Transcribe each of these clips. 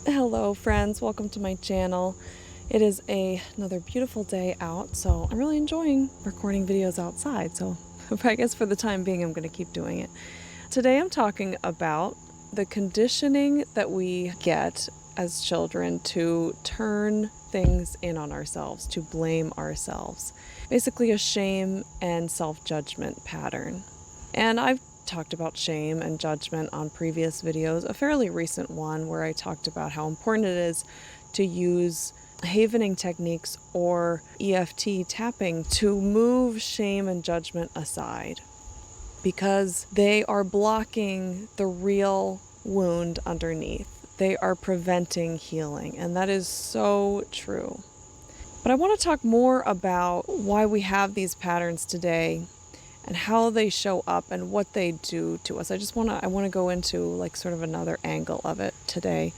Hello friends, welcome to my channel. It is another beautiful day out, so I'm really enjoying recording videos outside, so I guess for the time being I'm going to keep doing it. Today I'm talking about the conditioning that we get as children to turn things in on ourselves, to blame ourselves. Basically a shame and self-judgment pattern. And I've talked about shame and judgment on previous videos, a fairly recent one where I talked about how important it is to use havening techniques or EFT tapping to move shame and judgment aside because they are blocking the real wound underneath. They are preventing healing, and that is so true. But I want to talk more about why we have these patterns today and how they show up and what they do to us. I want to go into like sort of another angle of it today.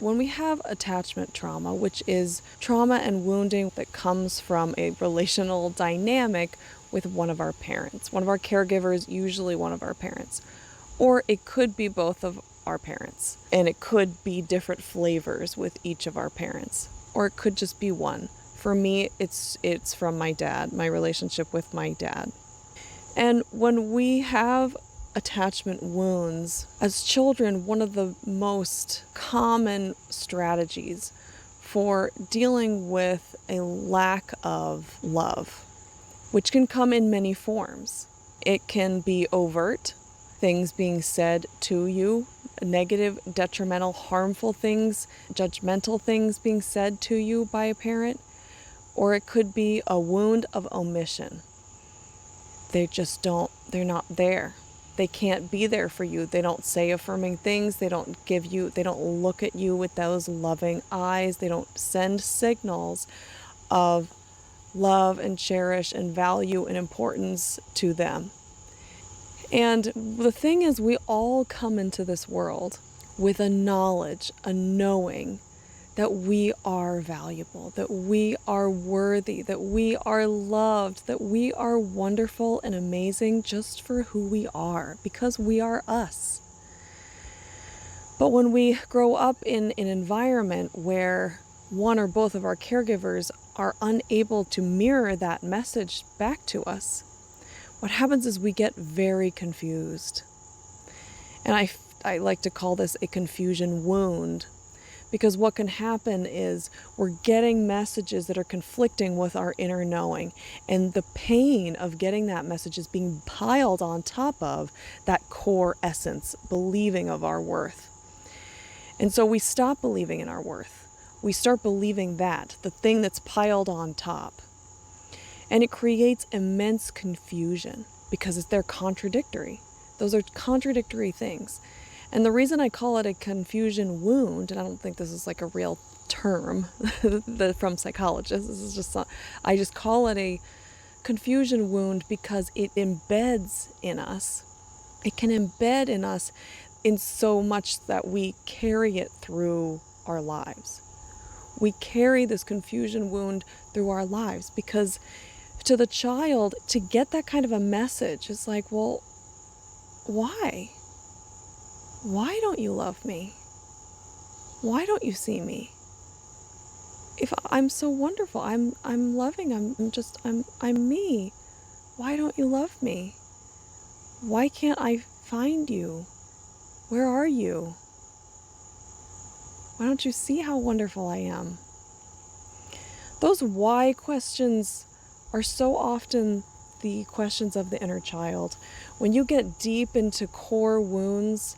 When we have attachment trauma, which is trauma and wounding that comes from a relational dynamic with one of our parents, one of our caregivers, usually one of our parents, or it could be both of our parents, and it could be different flavors with each of our parents, or it could just be one. For me, it's from my dad, my relationship with my dad. And when we have attachment wounds, as children, one of the most common strategies for dealing with a lack of love, which can come in many forms. It can be overt, things being said to you, negative, detrimental, harmful things, judgmental things being said to you by a parent, or it could be a wound of omission. They're not there. They can't be there for you. They don't say affirming things. They don't look at you with those loving eyes. They don't send signals of love and cherish and value and importance to them. And the thing is, we all come into this world with a knowledge, a knowing that we are valuable, that we are worthy, that we are loved, that we are wonderful and amazing just for who we are, because we are us. But when we grow up in an environment where one or both of our caregivers are unable to mirror that message back to us, what happens is we get very confused. And I like to call this a confusion wound. Because what can happen is we're getting messages that are conflicting with our inner knowing. And the pain of getting that message is being piled on top of that core essence, believing of our worth. And so we stop believing in our worth. We start believing that, the thing that's piled on top. And it creates immense confusion because they're contradictory. Those are contradictory things. And the reason I call it a confusion wound, and I don't think this is like a real term from psychologists, I just call it a confusion wound because it embeds in us. It can embed in us in so much that we carry it through our lives. We carry this confusion wound through our lives because to the child, to get that kind of a message is like, well, why? Why don't you love me? Why don't you see me? If I'm so wonderful, I'm loving, I'm me. Why don't you love me? Why can't I find you? Where are you? Why don't you see how wonderful I am? Those why questions are so often the questions of the inner child. When you get deep into core wounds,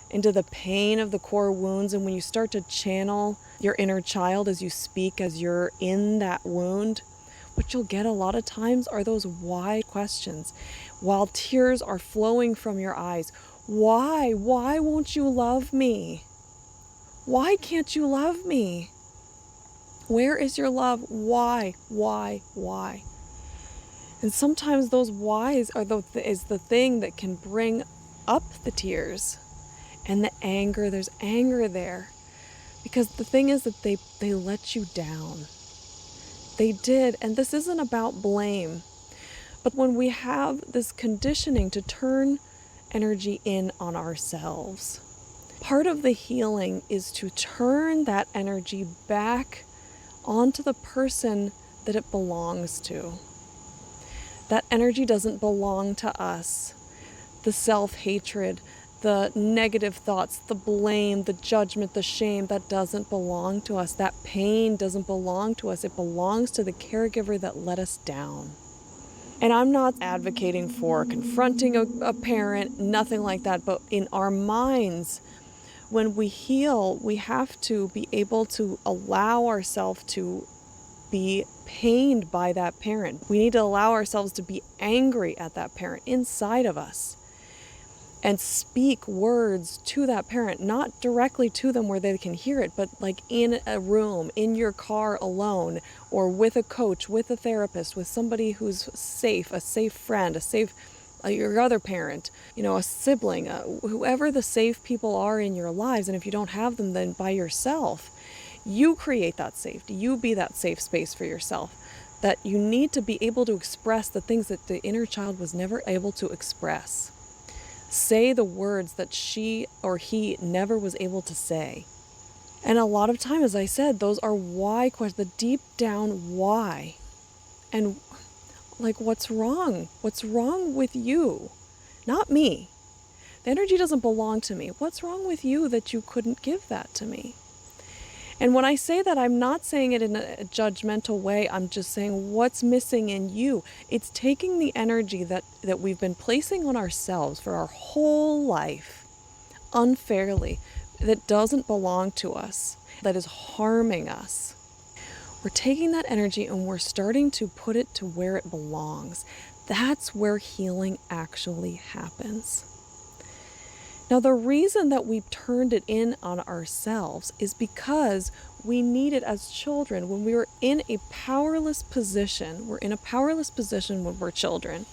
into the pain of the core wounds, and when you start to channel your inner child as you speak, as you're in that wound, what you'll get a lot of times are those why questions. While tears are flowing from your eyes, why won't you love me? Why can't you love me? Where is your love? Why? And sometimes those whys is the thing that can bring up the tears. And the anger, there's anger there. Because the thing is that they let you down. They did. And this isn't about blame. But when we have this conditioning to turn energy in on ourselves, Part of the healing is to turn that energy back onto the person that it belongs to. That energy doesn't belong to us. The self-hatred, the negative thoughts, the blame, the judgment, the shame, that doesn't belong to us. That pain doesn't belong to us. It belongs to the caregiver that let us down. And I'm not advocating for confronting a parent, nothing like that, but in our minds, when we heal, we have to be able to allow ourselves to be pained by that parent. We need to allow ourselves to be angry at that parent inside of us and speak words to that parent, not directly to them where they can hear it, but like in a room, in your car alone, or with a coach, with a therapist, with somebody who's safe, a safe friend, a safe your other parent, a sibling, whoever the safe people are in your lives. And if you don't have them, then by yourself, you create that safety. You be that safe space for yourself. That you need to be able to express the things that the inner child was never able to express. Say the words that she or he never was able to say. And a lot of time, as I said, those are why questions, the deep down why. And like, what's wrong? What's wrong with you? Not me. The energy doesn't belong to me. What's wrong with you that you couldn't give that to me? And when I say that, I'm not saying it in a judgmental way. I'm just saying what's missing in you. It's taking the energy that we've been placing on ourselves for our whole life unfairly, that doesn't belong to us, that is harming us. We're taking that energy and we're starting to put it to where it belongs. That's where healing actually happens. Now, the reason that we turned it in on ourselves is because we need it as children. When we were in a powerless position, we're in a powerless position when we're children.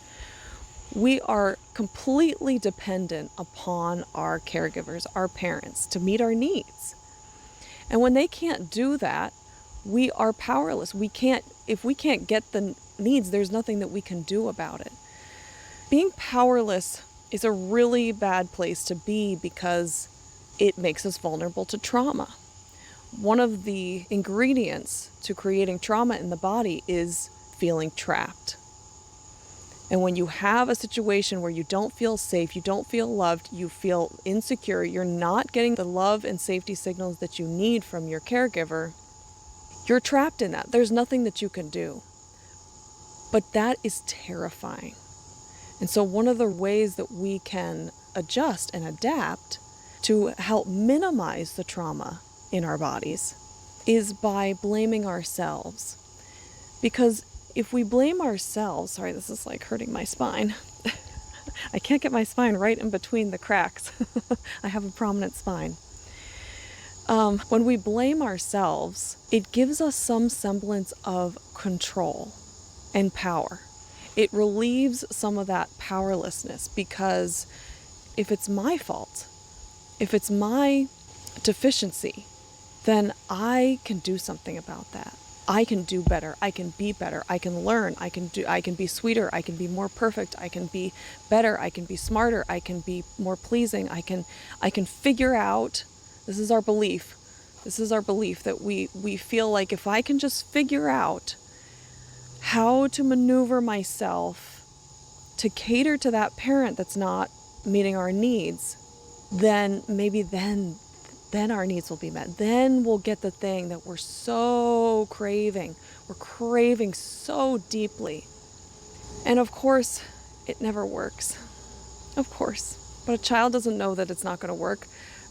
We are completely dependent upon our caregivers, our parents, to meet our needs. And when they can't do that, we are powerless. If we can't get the needs, there's nothing that we can do about it. Being powerless is a really bad place to be because it makes us vulnerable to trauma. One of the ingredients to creating trauma in the body is feeling trapped. And when you have a situation where you don't feel safe, you don't feel loved, you feel insecure, you're not getting the love and safety signals that you need from your caregiver, you're trapped in that. There's nothing that you can do. But that is terrifying. And so one of the ways that we can adjust and adapt to help minimize the trauma in our bodies is by blaming ourselves. Because if we blame ourselves, sorry, this is like hurting my spine. I can't get my spine right in between the cracks. I have a prominent spine. When we blame ourselves, it gives us some semblance of control and power. It relieves some of that powerlessness, because if it's my fault, if it's my deficiency, then I can do something about that. I can do better. I can be better. I can learn. I can be sweeter. I can be more perfect. I can be better. I can be smarter. I can be more pleasing. I can figure out, this is our belief. This is our belief that we feel like if I can just figure out how to maneuver myself to cater to that parent that's not meeting our needs, then maybe then our needs will be met. Then we'll get the thing that we're so craving. We're craving so deeply. And of course, it never works. Of course. But a child doesn't know that it's not going to work.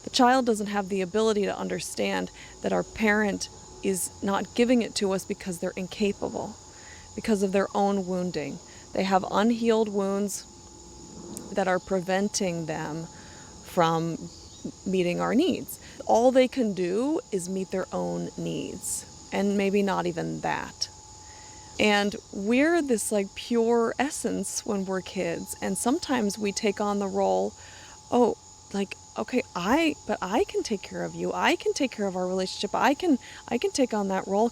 The child doesn't have the ability to understand that our parent is not giving it to us because they're incapable, because of their own wounding. They have unhealed wounds that are preventing them from meeting our needs. All they can do is meet their own needs, and maybe not even that. And we're this like pure essence when we're kids, and sometimes we take on the role, okay, I can take care of you. I can take care of our relationship. I can take on that role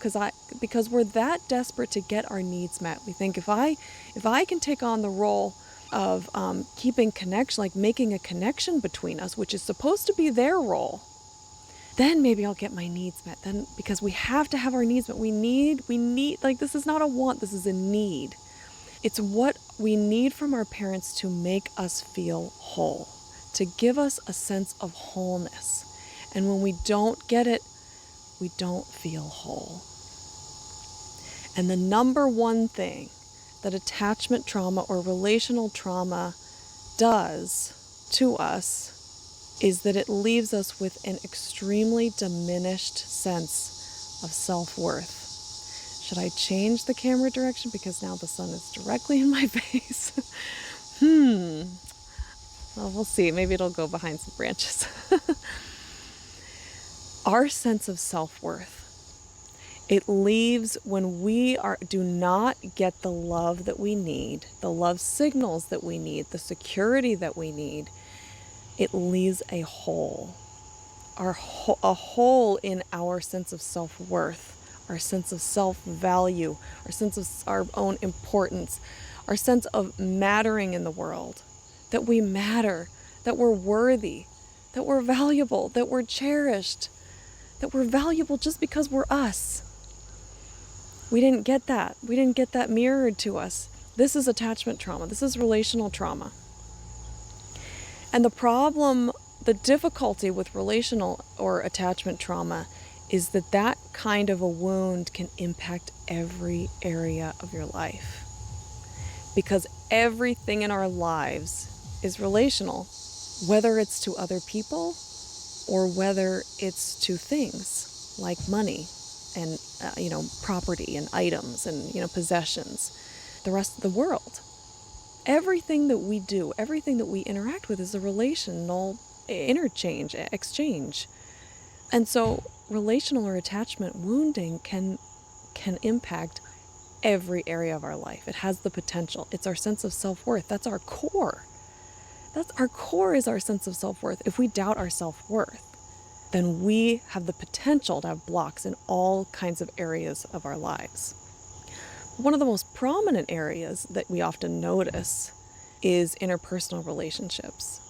because we're that desperate to get our needs met. We think if I can take on the role keeping connection, like making a connection between us, which is supposed to be their role, then maybe I'll get my needs met. Then, because we have to have our needs met. We need, like, this is not a want, this is a need. It's what we need from our parents to make us feel whole, to give us a sense of wholeness. And when we don't get it, we don't feel whole. And the number one thing that attachment trauma or relational trauma does to us is that it leaves us with an extremely diminished sense of self-worth. Should I change the camera direction because now the sun is directly in my face? Well, we'll see. Maybe it'll go behind some branches. Our sense of self-worth, it leaves when we do not get the love that we need, the love signals that we need, the security that we need. It leaves a hole, a hole in our sense of self-worth, our sense of self-value, our sense of our own importance, our sense of mattering in the world, that we matter, that we're worthy, that we're valuable, that we're cherished, that we're valuable just because we're us. We didn't get that. We didn't get that mirrored to us. This is attachment trauma. This is relational trauma. And the problem, the difficulty with relational or attachment trauma is that that kind of a wound can impact every area of your life. Because everything in our lives is relational, whether it's to other people or whether it's to things like money and property and items and possessions, the rest of the world. Everything that we do, everything that we interact with is a relational exchange. And so relational or attachment wounding can impact every area of our life. It has the potential. It's our sense of self-worth. That's our core. Our core is our sense of self-worth. If we doubt our self-worth, then we have the potential to have blocks in all kinds of areas of our lives. One of the most prominent areas that we often notice is interpersonal relationships,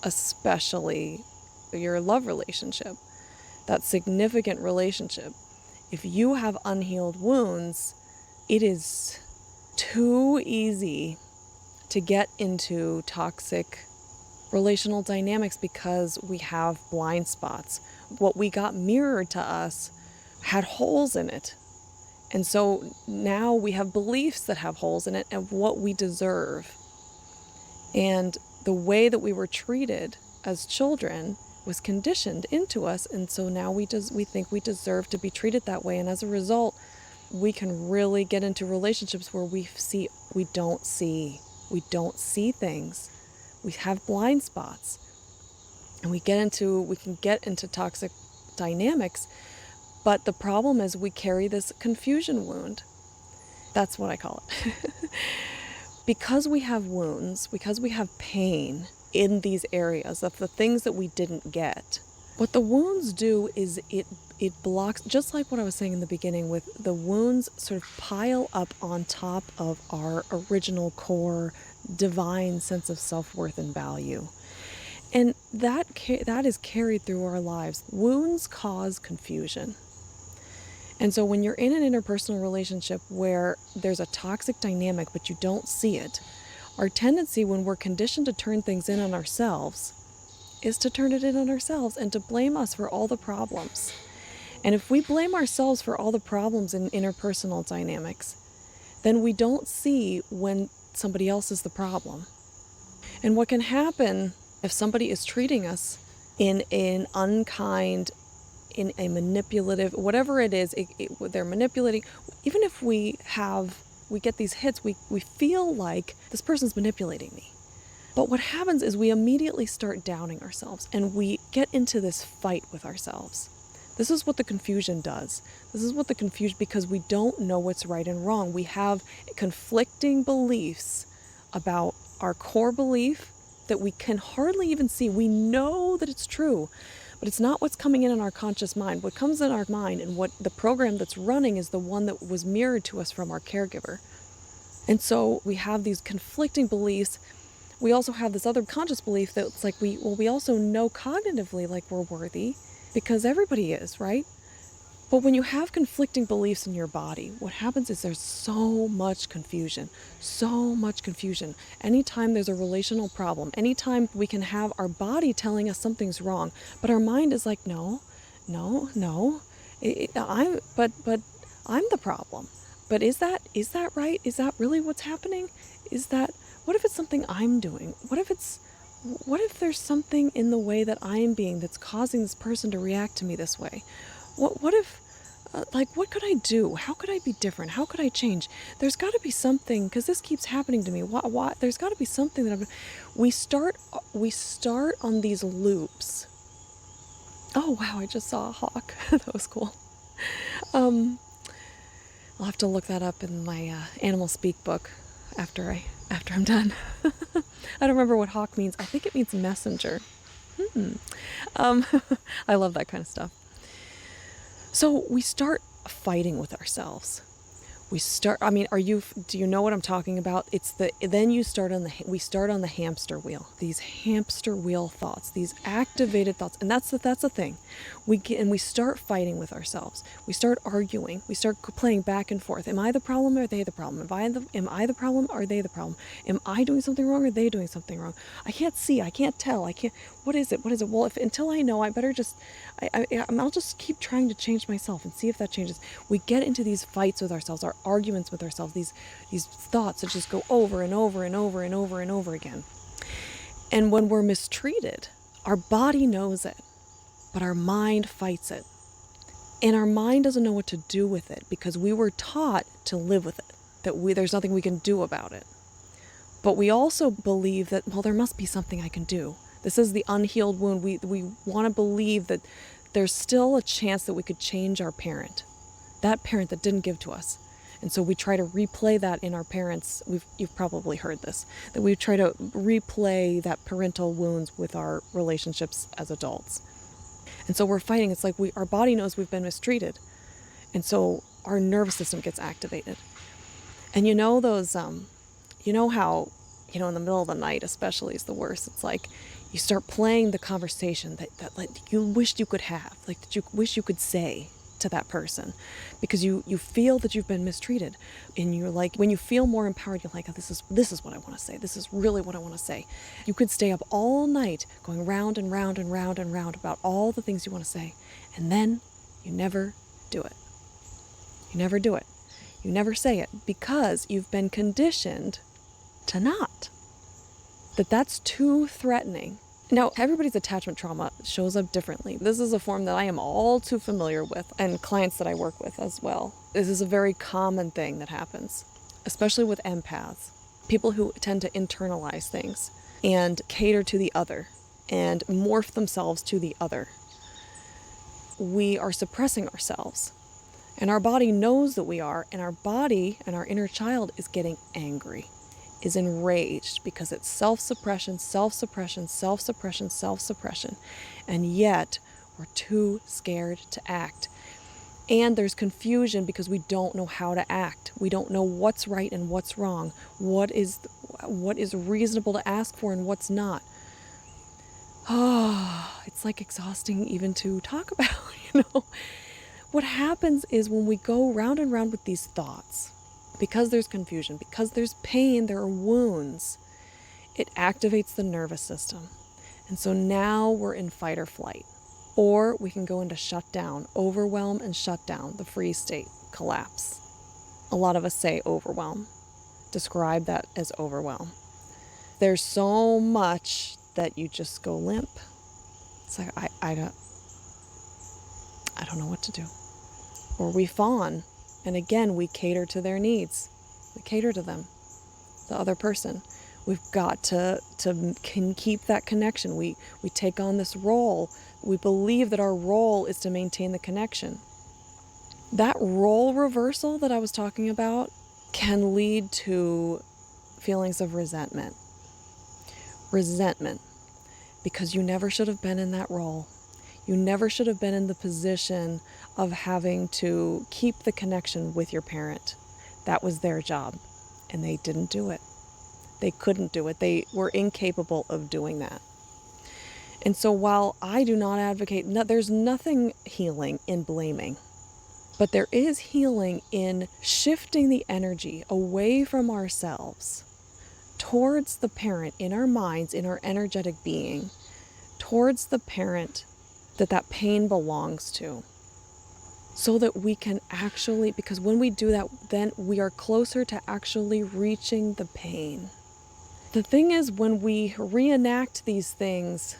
especially your love relationship, that significant relationship. If you have unhealed wounds, it is too easy to get into toxic relational dynamics because we have blind spots. What we got mirrored to us had holes in it. And so now we have beliefs that have holes in it and what we deserve. And the way that we were treated as children was conditioned into us. And so now we think we deserve to be treated that way. And as a result, we can really get into relationships where we don't see things. We have blind spots. And we can get into toxic dynamics. But the problem is we carry this confusion wound. That's what I call it. Because we have wounds, because we have pain in these areas of the things that we didn't get, what the wounds do is it blocks, just like what I was saying in the beginning, with the wounds sort of pile up on top of our original core divine sense of self-worth and value. And that is carried through our lives. Wounds cause confusion. And so when you're in an interpersonal relationship where there's a toxic dynamic but you don't see it, our tendency when we're conditioned to turn things in on ourselves is to turn it in on ourselves and to blame us for all the problems. And if we blame ourselves for all the problems in interpersonal dynamics, then we don't see when somebody else is the problem. And what can happen if somebody is treating us in an unkind, in a manipulative, whatever it is, they're manipulating. Even if we get these hits, we feel like this person's manipulating me. But what happens is we immediately start doubting ourselves and we get into this fight with ourselves. This is what the confusion does. This is what the confusion, because we don't know what's right and wrong. We have conflicting beliefs about our core belief that we can hardly even see. We know that it's true, but it's not what's coming in our conscious mind. What comes in our mind and what the program that's running is the one that was mirrored to us from our caregiver. And so we have these conflicting beliefs. We also have this other conscious belief that it's like we also know cognitively like we're worthy because everybody is, right? But when you have conflicting beliefs in your body, what happens is there's so much confusion, so much confusion. Anytime there's a relational problem, anytime we can have our body telling us something's wrong, but our mind is like, no, no, no, but I'm the problem. But is that right? Is that really what's happening? Is that, what if it's something I'm doing? What if there's something in the way that I'm being that's causing this person to react to me this way? What if, like, what could I do? How could I be different? How could I change? There's got to be something, because this keeps happening to me. Why? There's got to be something that we start on these loops. Oh wow! I just saw a hawk. That was cool. I'll have to look that up in my animal speak book after I'm done. I don't remember what hawk means. I think it means messenger. Um, I love that kind of stuff. So we start fighting with ourselves. Do you know what I'm talking about? Then we start on the hamster wheel, these hamster wheel thoughts, these activated thoughts. And that's the thing. We start fighting with ourselves. We start arguing. We start playing back and forth. Am I the problem or are they the problem? Am I the problem or are they the problem? Am I doing something wrong or are they doing something wrong? I can't see. I can't tell. What is it? Well, until I know, I better just, I'll just keep trying to change myself and see if that changes. We get into these fights with ourselves, our arguments with ourselves, these thoughts that just go over and over and over and over and over again. And when we're mistreated, our body knows it, but our mind fights it. And our mind doesn't know what to do with it because we were taught to live with it, that there's nothing we can do about it. But we also believe that, well, there must be something I can do. This is the unhealed wound. We want to believe that there's still a chance that we could change our parent, that parent that didn't give to us. And so we try to replay that in our parents. You've probably heard this, that we try to replay that parental wounds with our relationships as adults. And so we're fighting. It's like our body knows we've been mistreated. And so our nervous system gets activated. And you know those, you know how, in the middle of the night especially is the worst. It's like you start playing the conversation that like you wished you could have, like that you wish you could say to that person, because you feel that you've been mistreated. And you're like, when you feel more empowered, you're like, oh, this is what I want to say. This is really what I want to say. You could stay up all night going round and round and round and round about all the things you want to say. And then you never do it. You never do it. You never say it because you've been conditioned to not. That's too threatening. Now, everybody's attachment trauma shows up differently. This is a form that I am all too familiar with, and clients that I work with as well. This is a very common thing that happens, especially with empaths, people who tend to internalize things and cater to the other and morph themselves to the other. We are suppressing ourselves, and our body knows that we are, and our body and our inner child is getting angry, is enraged, because it's self-suppression, self-suppression, self-suppression, self-suppression. And yet we're too scared to act. And there's confusion because we don't know how to act. We don't know what's right and what's wrong. What is reasonable to ask for and what's not. Oh, it's like exhausting even to talk about, What happens is when we go round and round with these thoughts, because there's confusion, because there's pain, there are wounds, it activates the nervous system. And so now we're in fight or flight. Or we can go into shutdown, overwhelm and shutdown, the freeze state, collapse. A lot of us say overwhelm, describe that as overwhelm. There's so much that you just go limp. It's like, I don't know what to do. Or we fawn. And again, we cater to their needs. We cater to them, the other person. We've got to can keep that connection. We take on this role. We believe that our role is to maintain the connection. That role reversal that I was talking about can lead to feelings of resentment. Resentment, because you never should have been in that role. You never should have been in the position of having to keep the connection with your parent. That was their job. and they didn't do it. They couldn't do it. They were incapable of doing that. And so while I do not advocate, there's nothing healing in blaming, but there is healing in shifting the energy away from ourselves towards the parent in our minds, in our energetic being, towards the parent that pain belongs to. So that we can actually, because when we do that, then we are closer to actually reaching the pain. The thing is, when we reenact these things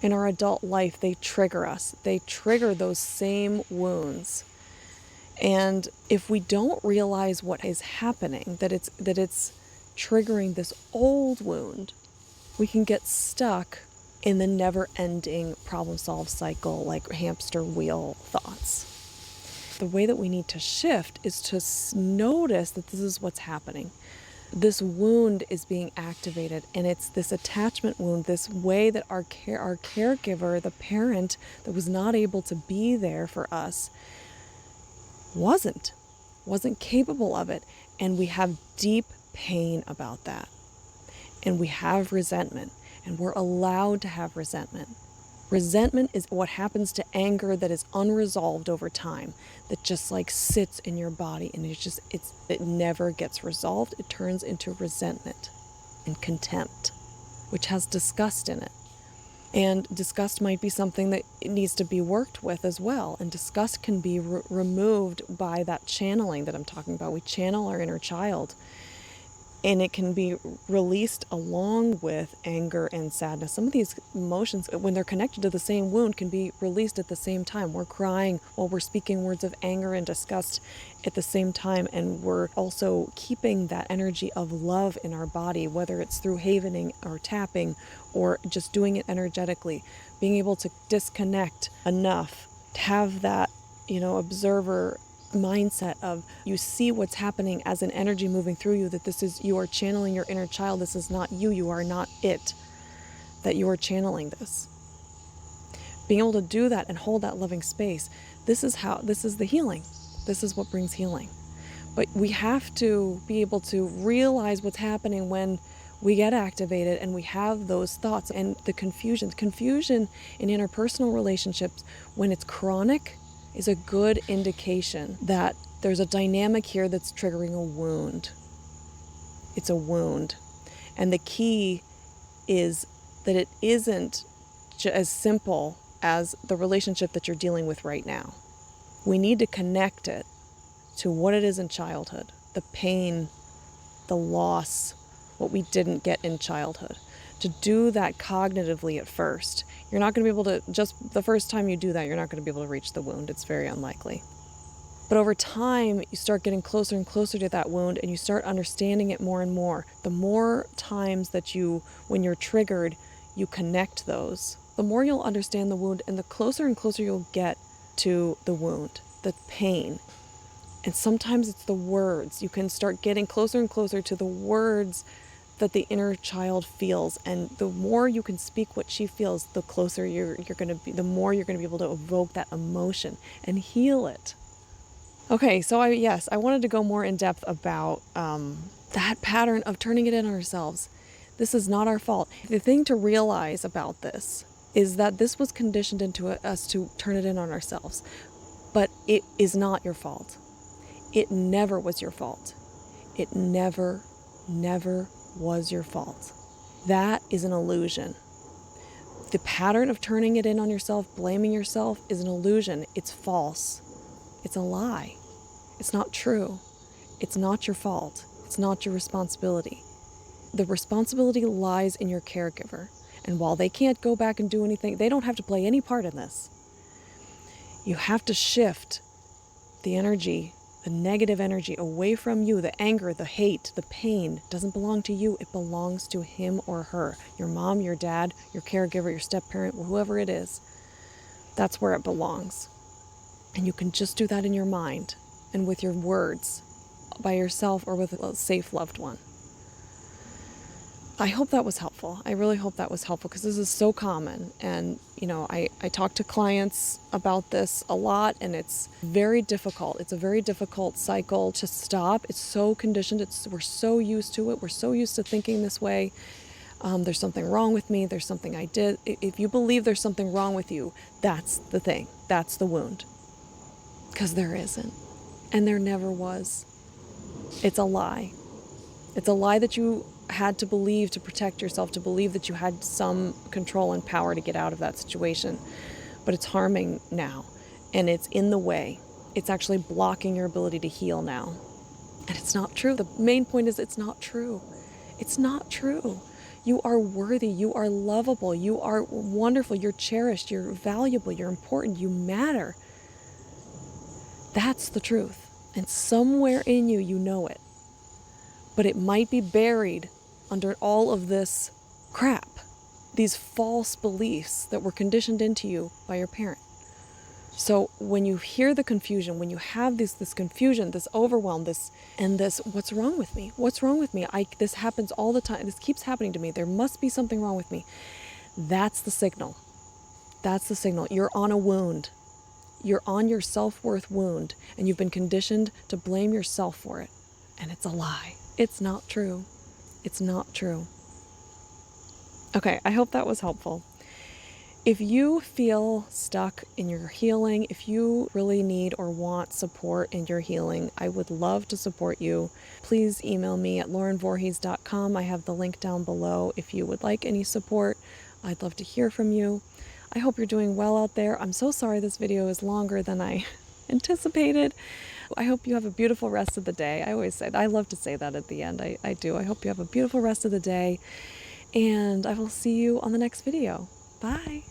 in our adult life, they trigger us. They trigger those same wounds. And if we don't realize what is happening, that it's triggering this old wound, we can get stuck in the never-ending problem-solve cycle, like hamster wheel thoughts. The way that we need to shift is to notice that this is what's happening. This wound is being activated, and it's this attachment wound, this way that our caregiver, the parent that was not able to be there for us, wasn't capable of it. And we have deep pain about that. And we have resentment, and we're allowed to have resentment. Resentment is what happens to anger that is unresolved over time, that just like sits in your body, and it never gets resolved. It turns into resentment and contempt, which has disgust in it. And disgust might be something that needs to be worked with as well. And disgust can be removed by that channeling that I'm talking about. We channel our inner child, and it can be released along with anger and sadness. Some of these emotions, when they're connected to the same wound, can be released at the same time. We're crying while we're speaking words of anger and disgust at the same time, and we're also keeping that energy of love in our body, whether it's through havening or tapping or just doing it energetically. Being able to disconnect enough to have that, observer mindset of, you see what's happening as an energy moving through you, that you are channeling your inner child. This is not you. You are not it. That you are channeling this. Being able to do that and hold that loving space. This is the healing. This is what brings healing. But we have to be able to realize what's happening when we get activated and we have those thoughts and the confusion. Confusion in interpersonal relationships, when it's chronic, is a good indication that there's a dynamic here that's triggering a wound. It's a wound. And the key is that it isn't as simple as the relationship that you're dealing with right now. We need to connect it to what it is in childhood, the pain, the loss, what we didn't get in childhood. To do that cognitively at first. You're not going to be able to, just the first time you do that, you're not going to be able to reach the wound. It's very unlikely. But over time, you start getting closer and closer to that wound, and you start understanding it more and more. The more times that when you're triggered, you connect those, the more you'll understand the wound, and the closer and closer you'll get to the wound, the pain. And sometimes it's the words. You can start getting closer and closer to the words that the inner child feels, and the more you can speak what she feels, the closer you're going to be, the more you're going to be able to evoke that emotion and heal it. Okay, so I wanted to go more in depth about that pattern of turning it in on ourselves. This is not our fault. The thing to realize about this is that this was conditioned into us to turn it in on ourselves, but it is not your fault. It never was your fault. It never was your fault. That is an illusion. The pattern of turning it in on yourself, blaming yourself, is an illusion. It's false. It's a lie. It's not true. It's not your fault. It's not your responsibility. The responsibility lies in your caregiver. And while they can't go back and do anything, they don't have to play any part in this. You have to shift the energy, the negative energy, away from you. The anger, the hate, the pain doesn't belong to you. It belongs to him or her. Your mom, your dad, your caregiver, your step-parent, whoever it is. That's where it belongs. And you can just do that in your mind and with your words, by yourself or with a safe loved one. I hope that was helpful. I really hope that was helpful because this is so common. And, I talk to clients about this a lot, and it's very difficult. It's a very difficult cycle to stop. It's so conditioned. We're so used to it. We're so used to thinking this way. There's something wrong with me. There's something I did. If you believe there's something wrong with you, that's the thing. That's the wound. Because there isn't. And there never was. It's a lie. It's a lie that you had to believe to protect yourself, to believe that you had some control and power to get out of that situation. But it's harming now, and it's in the way. It's actually blocking your ability to heal now. And it's not true. The main point is it's not true. It's not true. You are worthy. You are lovable. You are wonderful. You're cherished. You're valuable. You're important. You matter. That's the truth. And somewhere in you, you know it. But it might be buried under all of this crap, these false beliefs that were conditioned into you by your parent. So when you hear the confusion, when you have this confusion, this overwhelm, this, what's wrong with me? What's wrong with me? This happens all the time. This keeps happening to me. There must be something wrong with me. That's the signal. That's the signal. You're on a wound. You're on your self-worth wound, and you've been conditioned to blame yourself for it. And it's a lie. It's not true. It's not true. Okay, I hope that was helpful. If you feel stuck in your healing, if you really need or want support in your healing, I would love to support you. Please email me at laurenvoorhees.com. I have the link down below if you would like any support. I'd love to hear from you. I hope you're doing well out there. I'm so sorry this video is longer than I anticipated. I hope you have a beautiful rest of the day. I always say that. I love to say that at the end. I do. I hope you have a beautiful rest of the day, and I will see you on the next video. Bye.